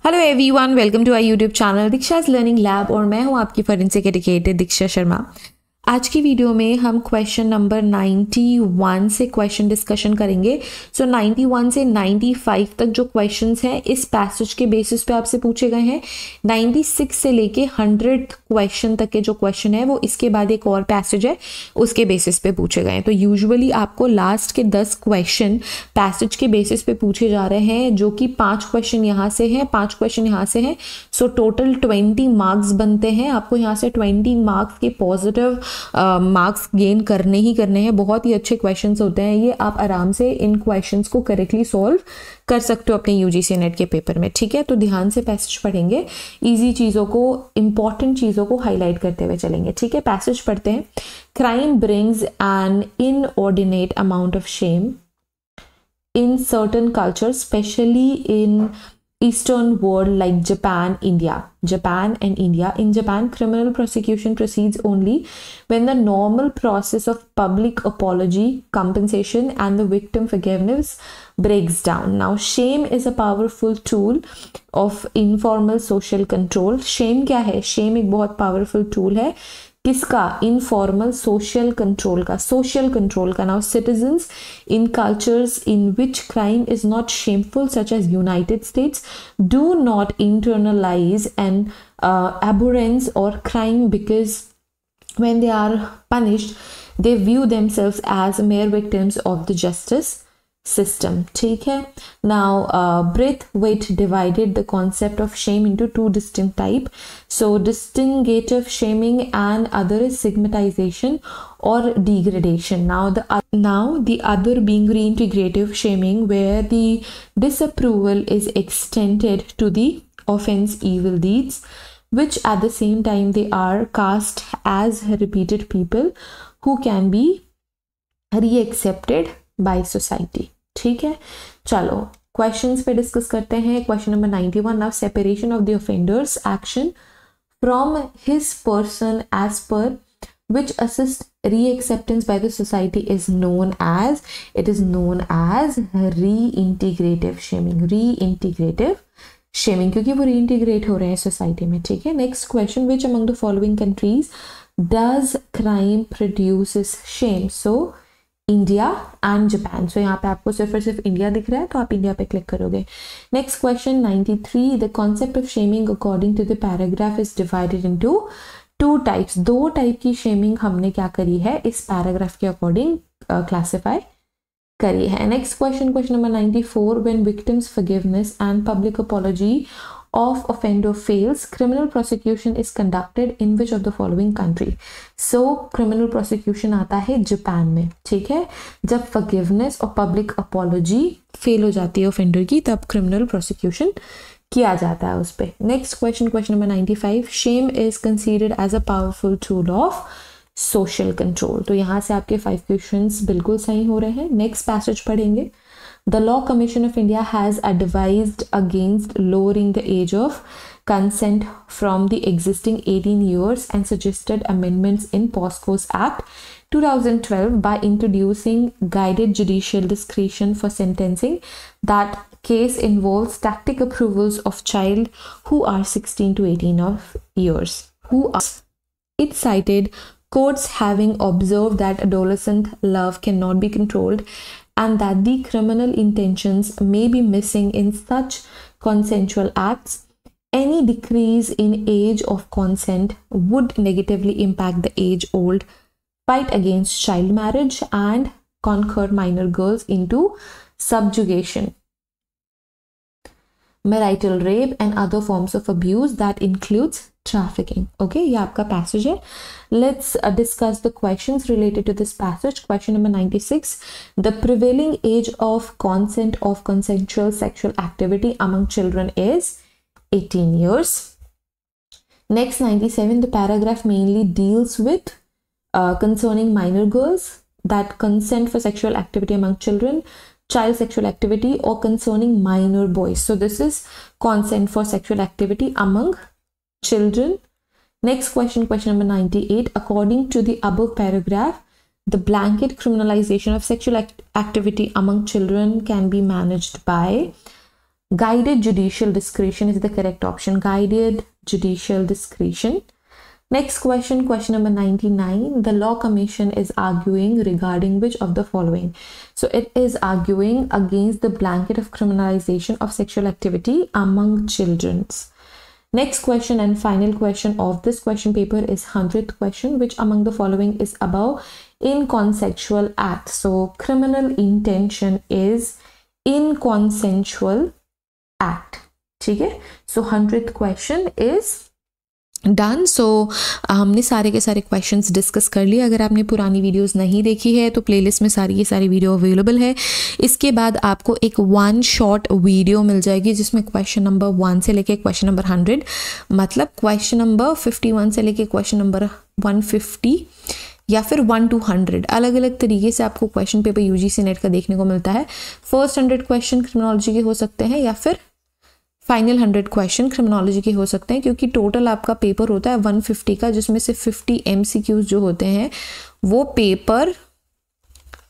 Hello everyone, welcome to our YouTube channel Diksha's learning lab और मैं हूं आपकी फोरेंसिक एजुकेटर दीक्षा शर्मा। आज की वीडियो में हम क्वेश्चन नंबर 91 से क्वेश्चन डिस्कशन करेंगे। सो 91 से 95 तक जो क्वेश्चंस हैं इस पैसेज के बेसिस पे आपसे पूछे गए हैं। 96 से लेके 100 क्वेश्चन तक के जो क्वेश्चन है वो इसके बाद एक और पैसेज है उसके बेसिस पे पूछे गए हैं। तो यूजुअली आपको लास्ट के 10 क्वेश्चन पैसेज के बेसिस पे पूछे जा रहे हैं, जो कि 5 क्वेश्चन यहाँ से हैं, 5 क्वेश्चन यहाँ से हैं। सो टोटल 20 मार्क्स बनते हैं। आपको यहाँ से 20 मार्क्स के पॉजिटिव मार्क्स गेन करने ही करने हैं। बहुत ही अच्छे क्वेश्चंस होते हैं ये, आप आराम से इन क्वेश्चंस को करेक्टली सॉल्व कर सकते हो अपने यूजीसी नेट के पेपर में। ठीक है, तो ध्यान से पैसेज पढ़ेंगे, इजी चीज़ों को, इंपॉर्टेंट चीज़ों को हाईलाइट करते हुए चलेंगे। ठीक है, पैसेज पढ़ते हैं। Crime brings an inordinate amount of shame in certain cultures, especially in Eastern world like Japan and India. In Japan, criminal prosecution proceeds only when the normal process of public apology, compensation, and the victim forgiveness breaks down. Now, shame is a powerful tool of informal social control. Shame क्या है? Shame एक बहुत powerful tool है। किसका? Informal social control का। Now citizens in cultures in which crime is not shameful such as United States do not internalise an abhorrence or crime, because when they are punished they view themselves as mere victims of the justice system. ठीक है, now Braithwaite divided the concept of shame into 2 distinct type. So distingative shaming and other is stigmatization or degradation. Now the other being reintegrative shaming, where the disapproval is extended to the offense evil deeds, which at the same time they are cast as repeated people who can be reaccepted by society. ठीक है, चलो questions पे discuss करते हैं। Question number 91, now separation of the offenders action from his person as per which assist reacceptance by the society is known as reintegrative shaming, क्योंकि वो reintegrate हो रहे हैं सोसाइटी में। ठीक है, next question, which among the following countries does crime produces shame? So India and Japan. So यहाँ पे आपको सिर्फ और सिर्फ इंडिया दिख रहा है तो आप इंडिया पे क्लिक करोगे। Next question 93, the concept of shaming according to the paragraph is divided into 2 types. 2 type की शेमिंग हमने क्या करी है इस पैराग्राफ के अकॉर्डिंग क्लासिफाई करी है। Next question, question number 94, when victims forgiveness and public apology of offender fails, criminal prosecution is conducted in which of the following country? So criminal prosecution आता है जापान में। ठीक है, जब forgiveness और public apology फेल हो जाती है offender की, तब criminal prosecution किया जाता है उस पर। Next question, question number 95, shame is considered as a powerful tool of social control। तो यहाँ से आपके 5 क्वेश्चंस बिल्कुल सही हो रहे हैं। नेक्स्ट पैसेज पढ़ेंगे। The Law Commission of India has advised against lowering the age of consent from the existing 18 years and suggested amendments in POSCO's Act 2012 by introducing guided judicial discretion for sentencing. That case involves tacit approvals of child who are 16 to 18 years. It cited courts having observed that adolescent love cannot be controlled and that the criminal intentions may be missing in such consensual acts. Any decrease in age of consent would negatively impact the age-old fight against child marriage and convert minor girls into subjugation, marital rape and other forms of abuse that includes trafficking. Okay, ये आपका passage है। Let's discuss the questions related to this passage. Question number 96, the prevailing age of consent of consensual sexual activity among children is 18 years. Next 97, the paragraph mainly deals with concerning minor girls, that consent for sexual activity among children, child sexual activity, or concerning minor boys. So this is consent for sexual activity among children. Next question, question number 98, according to the above paragraph, the blanket criminalization of sexual activity among children can be managed by Guided judicial discretion is the correct option. Guided judicial discretion. Next question, question number 99. The Law Commission is arguing regarding which of the following? So it is arguing against the blanket of criminalization of sexual activity among children. Next question and final question of this question paper is 100th question. Which among the following is above inconsensual act? So criminal intention is inconsensual act. ठीक है, so 100th question is done. So हमने सारे के सारे questions discuss कर लिए. अगर आपने पुरानी वीडियोस नहीं देखी है तो प्लेलिस्ट में सारी की सारी वीडियो अवेलेबल है. इसके बाद आपको एक वन शॉट वीडियो मिल जाएगी जिसमें क्वेश्चन नंबर 1 से लेके क्वेश्चन नंबर 100, मतलब क्वेश्चन नंबर 51 से लेके क्वेश्चन नंबर 150 या फिर 1 to 100 अलग अलग तरीके से आपको क्वेश्चन पेपर यूजीसी नेट का देखने को मिलता है. फर्स्ट 100 क्वेश्चन क्रिमिनोलॉजी के हो सकते हैं या फिर फाइनल 100 क्वेश्चन क्रिमिनोलॉजी के हो सकते हैं, क्योंकि टोटल आपका पेपर होता है 150 का, जिसमें से 50 MCQs जो होते हैं वो पेपर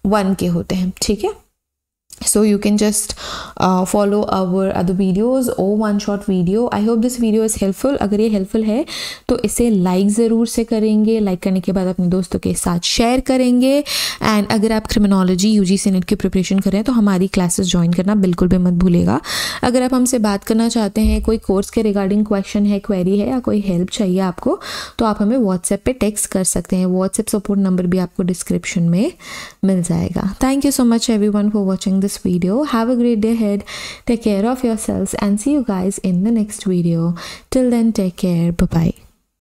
1 के होते हैं. ठीक है, so you can just follow our other videos or one shot video. I hope this video is helpful. अगर ये helpful है तो इसे लाइक ज़रूर से करेंगे. लाइक करने के बाद अपने दोस्तों के साथ शेयर करेंगे. एंड अगर आप क्रिमिनोलॉजी यूजीसी नेट की प्रिपरेशन कर रहे हैं तो हमारी क्लासेस ज्वाइन करना बिल्कुल भी मत भूलेगा. अगर आप हमसे बात करना चाहते हैं, कोई कोर्स के रिगार्डिंग क्वेश्चन है, क्वेरी है या कोई हेल्प चाहिए आपको, तो आप हमें व्हाट्सएप पे टेक्स्ट कर सकते हैं. व्हाट्सएप सपोर्ट नंबर भी आपको डिस्क्रिप्शन में मिल जाएगा. Thank you so much everyone for watching this video. Have a great day ahead. Take care of yourselves and see you guys in the next video. Till then, take care. Bye bye.